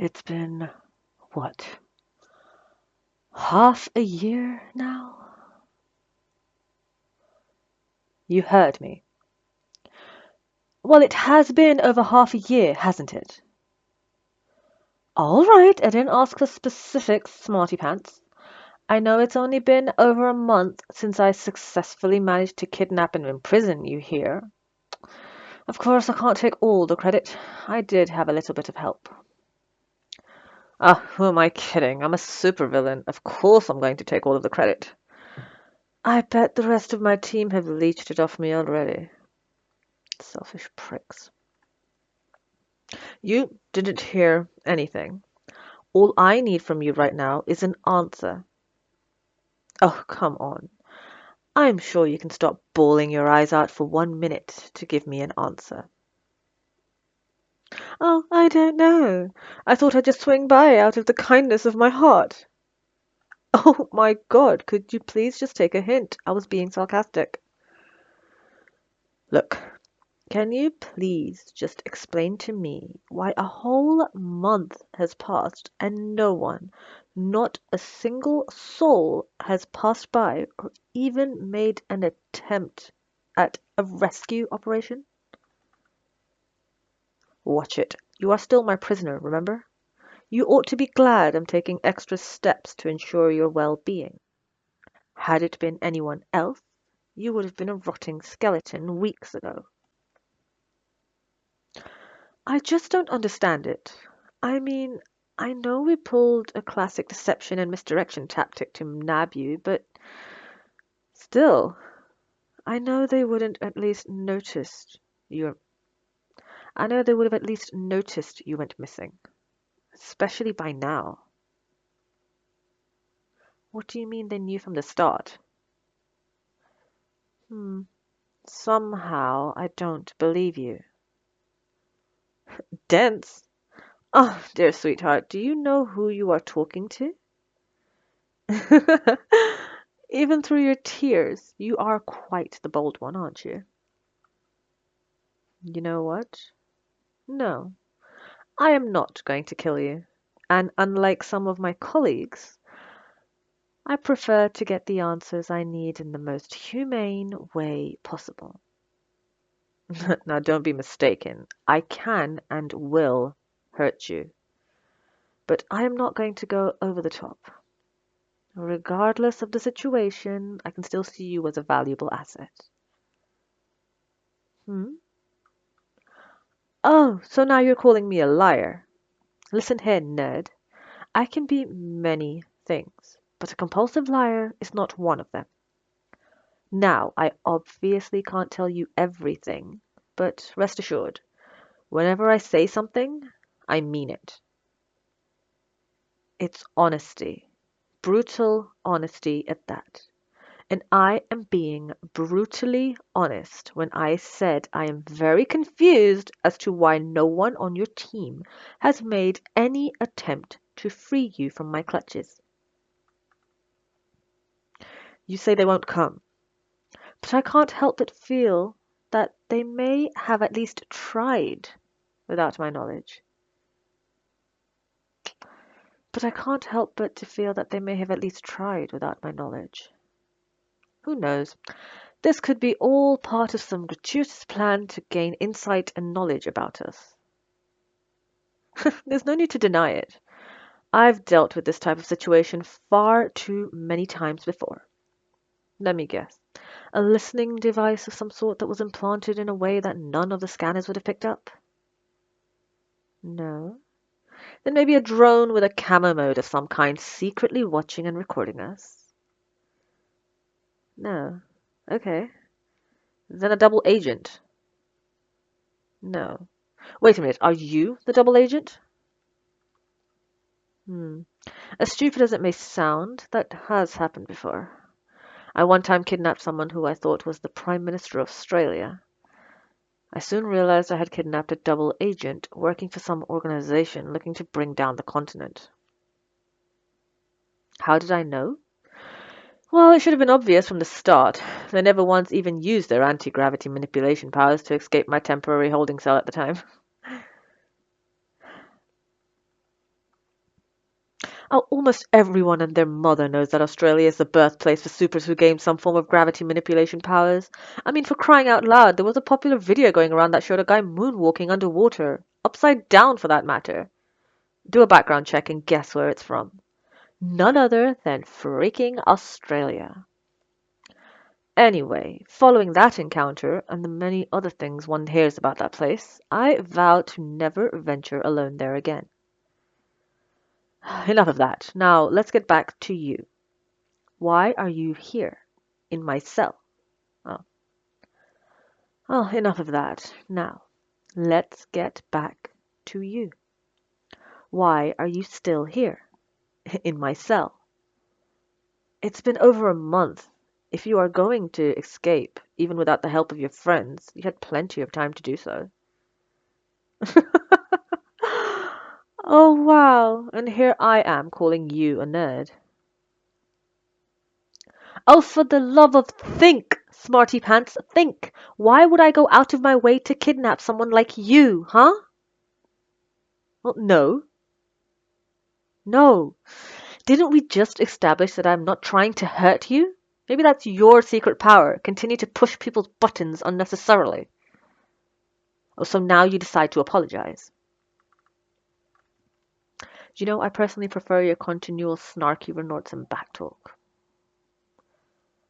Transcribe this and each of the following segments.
It's been, what, half a year now? You heard me. Well, it has been over half a year, hasn't it? All right, I didn't ask for specifics, smarty pants. I know it's only been over a month since I successfully managed to kidnap and imprison you here. Of course, I can't take all the credit. I did have a little bit of help. Ah, who am I kidding? I'm a supervillain. Of course I'm going to take all of the credit. I bet the rest of my team have leached it off me already. Selfish pricks. You didn't hear anything. All I need from you right now is an answer. Oh, come on. I'm sure you can stop bawling your eyes out for 1 minute to give me an answer. Oh, I don't know. I thought I'd just swing by out of the kindness of my heart. Oh my God, could you please just take a hint? I was being sarcastic. Look, can you please just explain to me why a whole month has passed and no one, not a single soul, has passed by or even made an attempt at a rescue operation? Watch it. You are still my prisoner, remember? You ought to be glad I'm taking extra steps to ensure your well-being. Had it been anyone else, you would have been a rotting skeleton weeks ago. I just don't understand it. I mean, I know we pulled a classic deception and misdirection tactic to nab you, but still, I know they wouldn't at least noticed you. I know they would have at least noticed you went missing, especially by now. What do you mean they knew from the start? Hmm, somehow I don't believe you. Dense? Oh, dear sweetheart, do you know who you are talking to? Even through your tears, you are quite the bold one, aren't you? You know what? No, I am not going to kill you. And unlike some of my colleagues, I prefer to get the answers I need in the most humane way possible. Now, don't be mistaken. I can and will hurt you, but I am not going to go over the top. Regardless of the situation, I can still see you as a valuable asset. Hmm? Oh, so now you're calling me a liar. Listen here, nerd. I can be many things, but a compulsive liar is not one of them. Now, I obviously can't tell you everything, but rest assured, whenever I say something, I mean it. It's honesty, brutal honesty at that. And I am being brutally honest when I said I am very confused as to why no one on your team has made any attempt to free you from my clutches. You say they won't come, but I can't help but feel that they may have at least tried without my knowledge. But I can't help but to feel that they may have at least tried without my knowledge. Who knows? This could be all part of some gratuitous plan to gain insight and knowledge about us. There's no need to deny it. I've dealt with this type of situation far too many times before. Let me guess. A listening device of some sort that was implanted in a way that none of the scanners would have picked up? No. Then maybe a drone with a camo mode of some kind secretly watching and recording us? No. Okay. Then a double agent? No. Wait a minute, are you the double agent? As stupid as it may sound, that has happened before. I one time kidnapped someone who I thought was the Prime Minister of Australia. I soon realized I had kidnapped a double agent working for some organization looking to bring down the continent. How did I know? Well, it should have been obvious from the start. They never once even used their anti-gravity manipulation powers to escape my temporary holding cell at the time. Oh, almost everyone and their mother knows that Australia is the birthplace for supers who gain some form of gravity manipulation powers. I mean, for crying out loud, there was a popular video going around that showed a guy moonwalking underwater, upside down for that matter. Do a background check and guess where it's from. None other than freaking Australia. Anyway, following that encounter, and the many other things one hears about that place, I vow to never venture alone there again. Enough of that. Now, let's get back to you. Why are you here? In my cell. Oh. Oh, enough of that. Now, let's get back to you. Why are you still here? In my cell. It's been over a month. If you are going to escape, even without the help of your friends, you had plenty of time to do so. Oh, wow. And here I am calling you a nerd. Oh, for the love of think, smarty pants, think. Why would I go out of my way to kidnap someone like you, huh? Well, no. No. Didn't we just establish that I'm not trying to hurt you? Maybe that's your secret power. Continue to push people's buttons unnecessarily. Oh, so now you decide to apologize. You know, I personally prefer your continual snarky retorts and backtalk.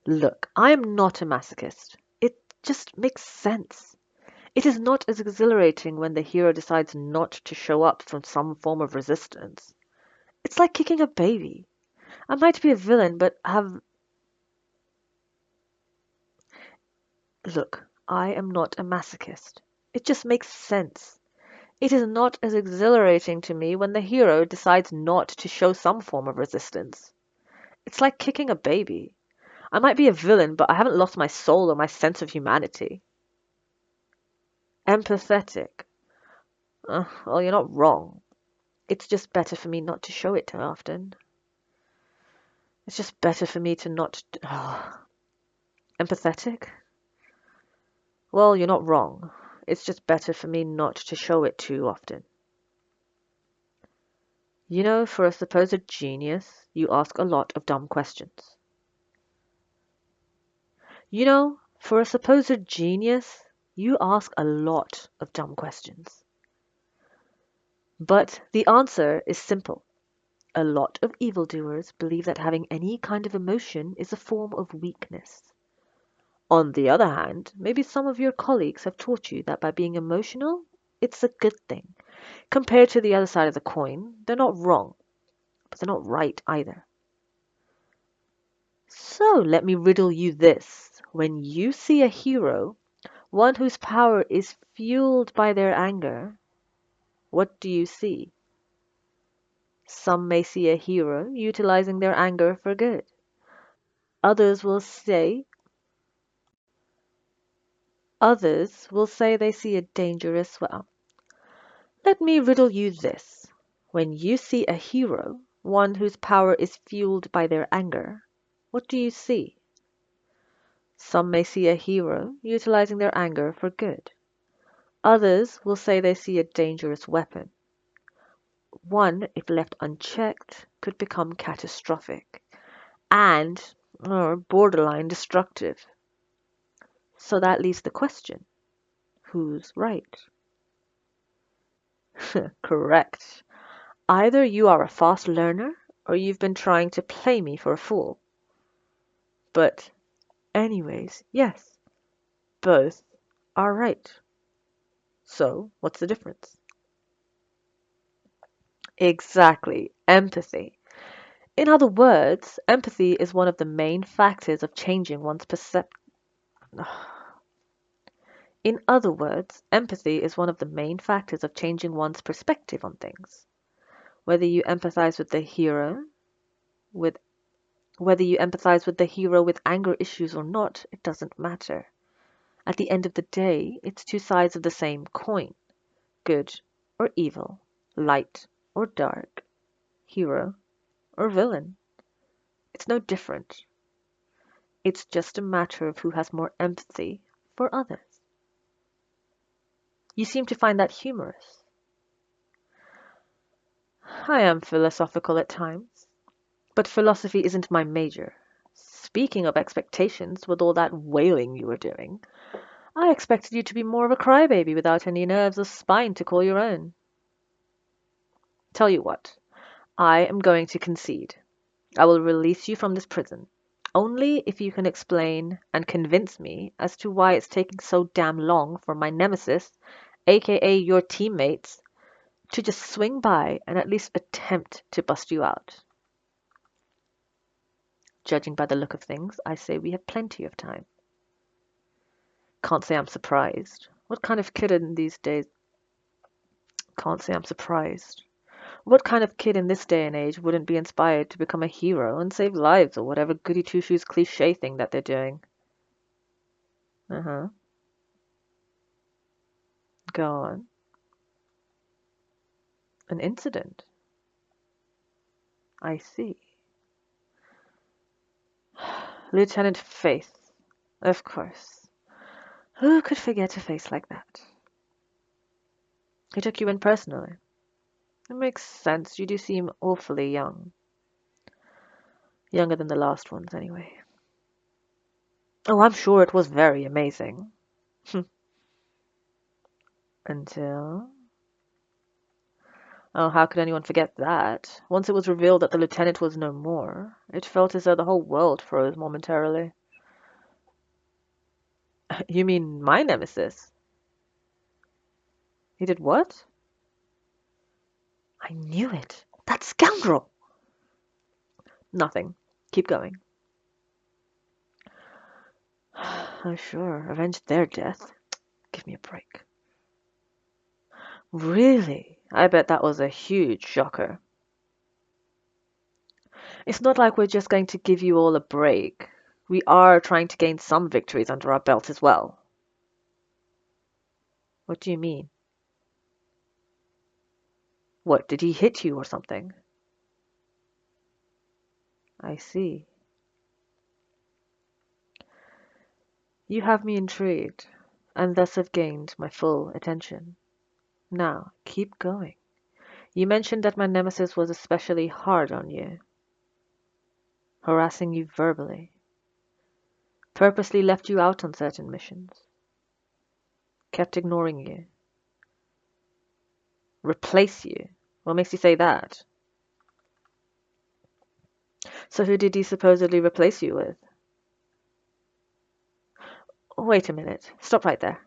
Look, I am not a masochist. It just makes sense. It is not as exhilarating when the hero decides not to show up from some form of resistance. It's like kicking a baby. I might be a villain, but have... Look, I am not a masochist. It just makes sense. It is not as exhilarating to me when the hero decides not to show some form of resistance. It's like kicking a baby. I might be a villain, but I haven't lost my soul or my sense of humanity. Empathetic. Well, you're not wrong. It's just better for me not to show it too often. It's just better for me to not... Empathetic? Well, you're not wrong. It's just better for me not to show it too often. You know, for a supposed genius, you ask a lot of dumb questions. You know, for a supposed genius, you ask a lot of dumb questions. But the answer is simple. A lot of evildoers believe that having any kind of emotion is a form of weakness. On the other hand, maybe some of your colleagues have taught you that by being emotional, it's a good thing. Compared to the other side of the coin, they're not wrong, but they're not right either. So let me riddle you this. When you see a hero, one whose power is fueled by their anger, what do you see? Some may see a hero utilizing their anger for good. Others will say they see a dangerous well. Let me riddle you this. When you see a hero, one whose power is fueled by their anger, what do you see? Some may see a hero utilizing their anger for good. Others will say they see a dangerous weapon. One, if left unchecked, could become catastrophic and or borderline destructive. So that leaves the question, who's right? Correct. Either you are a fast learner or you've been trying to play me for a fool. But anyways, yes, both are right. So what's the difference? Exactly, empathy. In other words, empathy is one of the main factors of changing one's perception. In other words, empathy is one of the main factors of changing one's perspective on things. Whether you empathize with the hero with Whether you empathize with the hero with anger issues or not, it doesn't matter. At the end of the day, it's two sides of the same coin. Good or evil, light or dark, hero or villain. It's no different. It's just a matter of who has more empathy for others. You seem to find that humorous. I am philosophical at times, but philosophy isn't my major. Speaking of expectations, with all that wailing you were doing, I expected you to be more of a crybaby without any nerves or spine to call your own. Tell you what, I am going to concede. I will release you from this prison. Only if you can explain and convince me as to why it's taking so damn long for my nemesis, aka your teammates, to just swing by and at least attempt to bust you out. Judging by the look of things, I say we have plenty of time. Can't say I'm surprised. What kind of kid in these days? Can't say I'm surprised. What kind of kid in this day and age wouldn't be inspired to become a hero and save lives or whatever goody two-shoes cliche thing that they're doing? Uh-huh. Go on. An incident. I see. Lieutenant Faith. Of course. Who could forget a face like that? He took you in personally. It makes sense. You do seem awfully young. Younger than the last ones, anyway. Oh, I'm sure it was very amazing. Until... Oh, how could anyone forget that? Once it was revealed that the lieutenant was no more, it felt as though the whole world froze momentarily. You mean my nemesis? He did what? I knew it. That scoundrel! Nothing. Keep going. Oh, sure. Avenge their death. Give me a break. Really? I bet that was a huge shocker. It's not like we're just going to give you all a break. We are trying to gain some victories under our belt as well. What do you mean? What, did he hit you or something? I see. You have me intrigued, and thus have gained my full attention. Now, keep going. You mentioned that my nemesis was especially hard on you, harassing you verbally, purposely left you out on certain missions, kept ignoring you. Replace you? What makes you say that? So who did he supposedly replace you with? Wait a minute. Stop right there.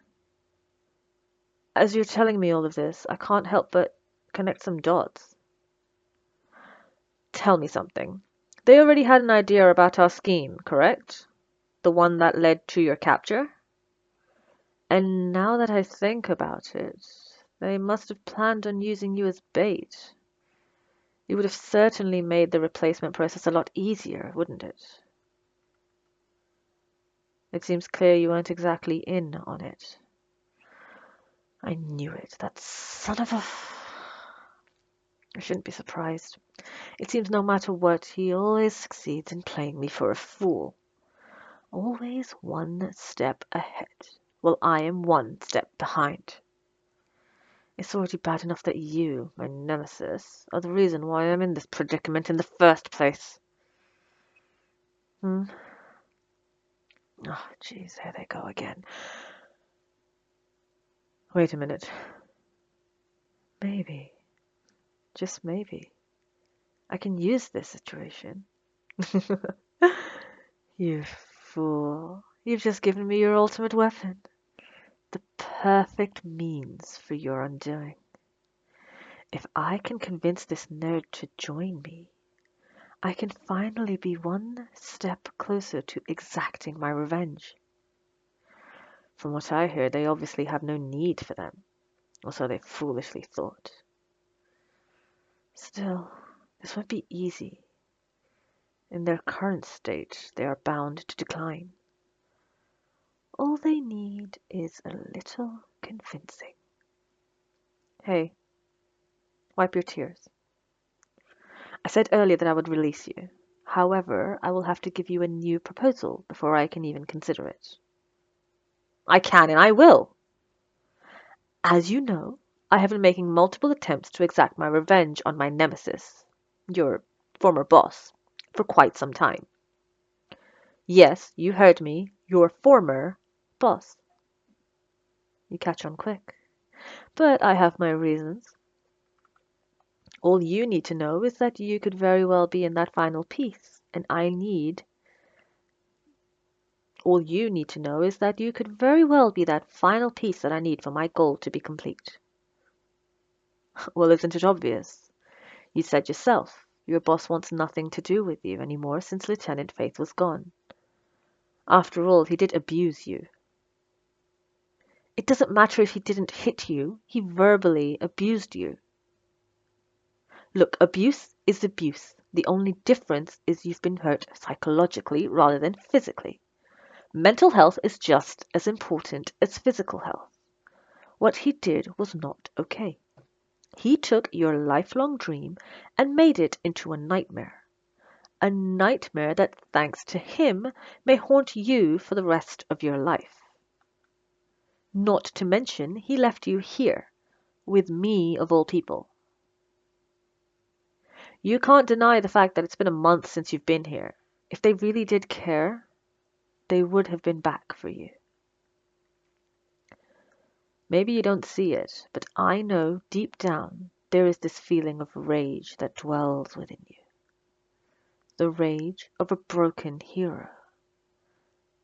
As you're telling me all of this, I can't help but connect some dots. Tell me something. They already had an idea about our scheme, correct? The one that led to your capture? And now that I think about it, they must have planned on using you as bait. It would have certainly made the replacement process a lot easier, wouldn't it? It seems clear you weren't exactly in on it. I knew it. That son of a... I shouldn't be surprised. It seems no matter what, he always succeeds in playing me for a fool. Always one step ahead, while I am one step behind. It's already bad enough that you, my nemesis, are the reason why I'm in this predicament in the first place. Oh, jeez, here they go again. Wait a minute. Maybe, just maybe, I can use this situation. You fool. You've just given me your ultimate weapon. The perfect means for your undoing. If I can convince this nerd to join me, I can finally be one step closer to exacting my revenge. From what I hear, they obviously have no need for them, or so they foolishly thought. Still, this won't be easy. In their current state, they are bound to decline. All they need is a little convincing. Hey, wipe your tears. I said earlier that I would release you. However, I will have to give you a new proposal before I can even consider it. I can and I will. As you know, I have been making multiple attempts to exact my revenge on my nemesis, your former boss, for quite some time. Yes, you heard me, your former boss. You catch on quick. But I have my reasons. All you need to know is that you could very well be in that final piece, and all you need to know is that you could very well be that final piece that I need for my goal to be complete. Well, isn't it obvious? You said yourself, your boss wants nothing to do with you anymore since Lieutenant Faith was gone. After all, he did abuse you. It doesn't matter if he didn't hit you, he verbally abused you. Look, abuse is abuse. The only difference is you've been hurt psychologically rather than physically. Mental health is just as important as physical health. What he did was not okay. He took your lifelong dream and made it into a nightmare. A nightmare that, thanks to him, may haunt you for the rest of your life. Not to mention, he left you here, with me of all people. You can't deny the fact that it's been a month since you've been here. If they really did care, they would have been back for you. Maybe you don't see it, but I know deep down there is this feeling of rage that dwells within you. The rage of a broken hero.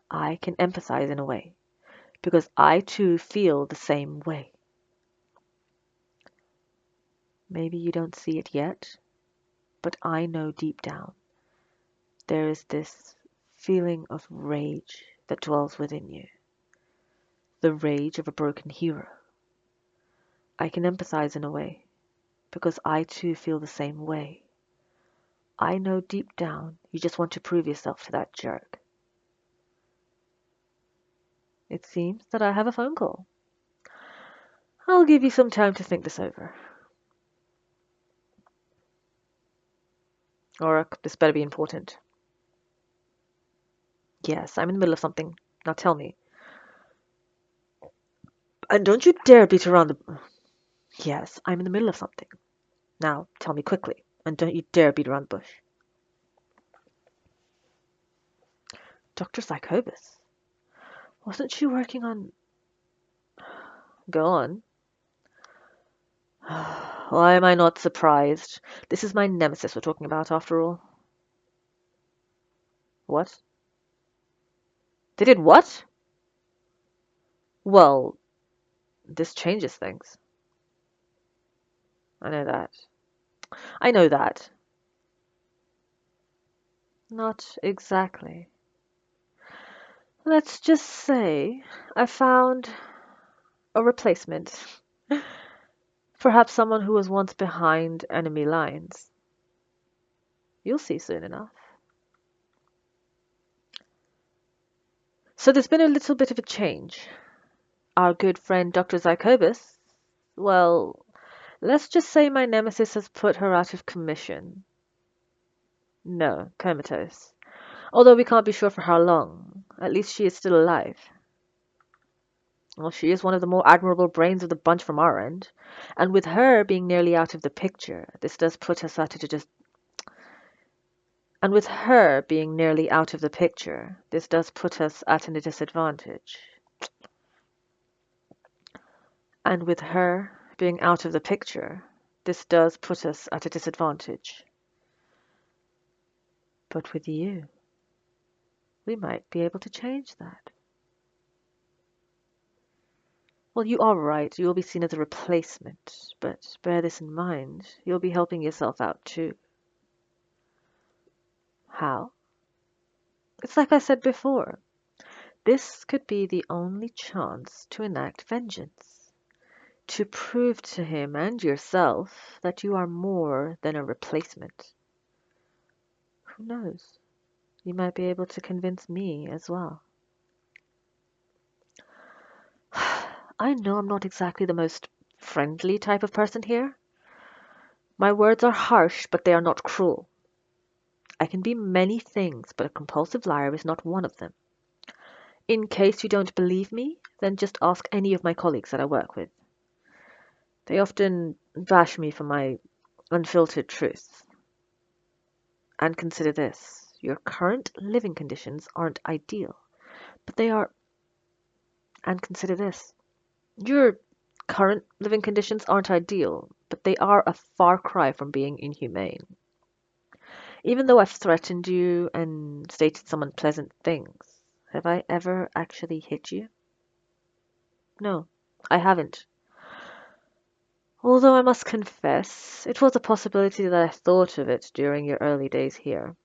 I can empathize in a way, because I too feel the same way. Maybe you don't see it yet, but I know deep down there is this feeling of rage that dwells within you. The rage of a broken hero. I can empathize in a way, because I too feel the same way. I know deep down you just want to prove yourself to that jerk. It seems that I have a phone call. I'll give you some time to think this over. Or this better be important. Yes, I'm in the middle of something. Now tell me. And don't you dare beat around the... Yes, I'm in the middle of something. Now tell me quickly. And don't you dare beat around the bush. Dr. Psychobus. Wasn't she working on... Go on. Why am I not surprised? This is my nemesis we're talking about, after all. What? They did what? Well, this changes things. I know that. I know that. Not exactly. Let's just say I found a replacement. Perhaps someone who was once behind enemy lines. You'll see soon enough. So there's been a little bit of a change. Our good friend Dr. Zycobus, well, let's just say my nemesis has put her out of commission. No, comatose. Although we can't be sure for how long. At least she is still alive. Well, she is one of the more admirable brains of the bunch from our end. And with her being nearly out of the picture, this does put us at a disadvantage. And with her being nearly out of the picture, this does put us at a disadvantage. And with her being out of the picture, this does put us at a disadvantage. But with you, we might be able to change that. Well, you are right, you will be seen as a replacement, but bear this in mind, you'll be helping yourself out too. How? It's like I said before, this could be the only chance to enact vengeance, to prove to him and yourself that you are more than a replacement. Who knows? You might be able to convince me as well. I know I'm not exactly the most friendly type of person here. My words are harsh, but they are not cruel. I can be many things, but a compulsive liar is not one of them. In case you don't believe me, then just ask any of my colleagues that I work with. They often bash me for my unfiltered truth. And consider this. Your current living conditions aren't ideal, but they are. And consider this. Your current living conditions aren't ideal, but they are a far cry from being inhumane. Even though I've threatened you and stated some unpleasant things, have I ever actually hit you? No, I haven't. Although I must confess, it was a possibility that I thought of it during your early days here.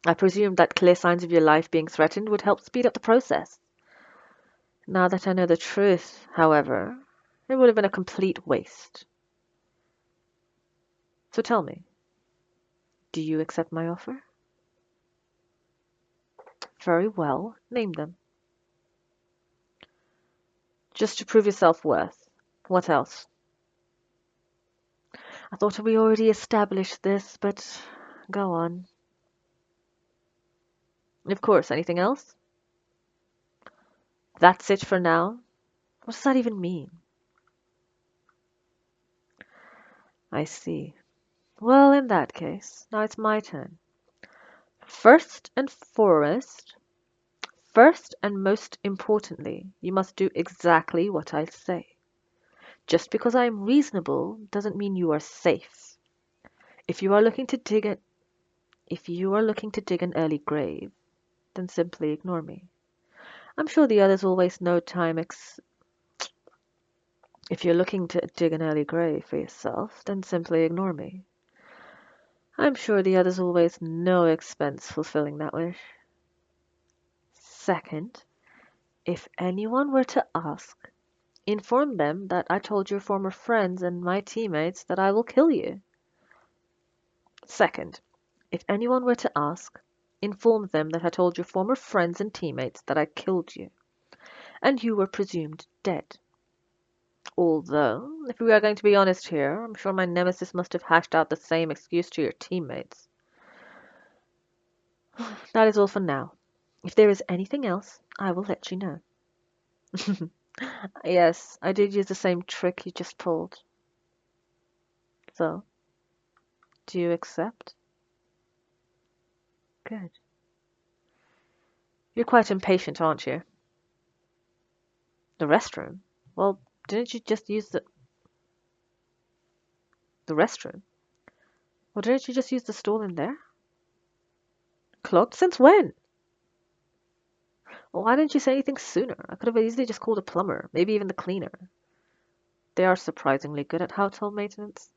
I presumed that clear signs of your life being threatened would help speed up the process. Now that I know the truth, however, it would have been a complete waste. So tell me, do you accept my offer? Very well, name them. Just to prove your self-worth. What else? I thought we already established this, but go on. Of course, anything else? That's it for now? What does that even mean? I see. Well, in that case, now it's my turn. First and foremost, first and most importantly, you must do exactly what I say. Just because I am reasonable doesn't mean you are safe. If you are looking to dig it, if you are looking to dig an early grave, then simply ignore me. I'm sure the others will waste no time If you're looking to dig an early grave for yourself, then simply ignore me. I'm sure the others will waste no expense fulfilling that wish. Second, if anyone were to ask, inform them that I told your former friends and my teammates that I will kill you. Second, if anyone were to ask, inform them that I told your former friends and teammates that I killed you, and you were presumed dead. Although, if we are going to be honest here, I'm sure my nemesis must have hashed out the same excuse to your teammates. That is all for now. If there is anything else, I will let you know. Yes, I did use the same trick you just pulled. So, do you accept? Good. You're quite impatient, aren't you? The restroom? Well, didn't you just use the restroom? Well, didn't you just use the stall in there? Clogged? Since when? Well, why didn't you say anything sooner? I could have easily just called a plumber, maybe even the cleaner. They are surprisingly good at household maintenance.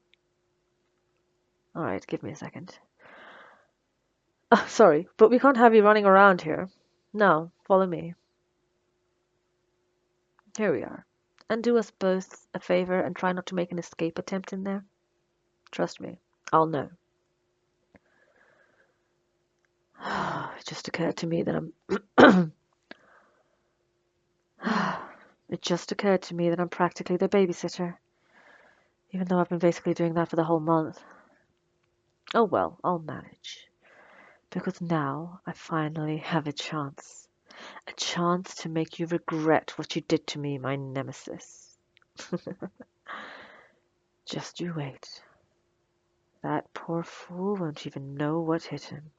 Alright, give me a second. Sorry, but we can't have you running around here. No, follow me. Here we are. And do us both a favor and try not to make an escape attempt in there. Trust me, I'll know. It just occurred to me that It just occurred to me that I'm practically the babysitter, even though I've been basically doing that for the whole month. Oh well, I'll manage. Because now I finally have a chance. A chance to make you regret what you did to me, my nemesis. Just you wait. That poor fool won't even know what hit him.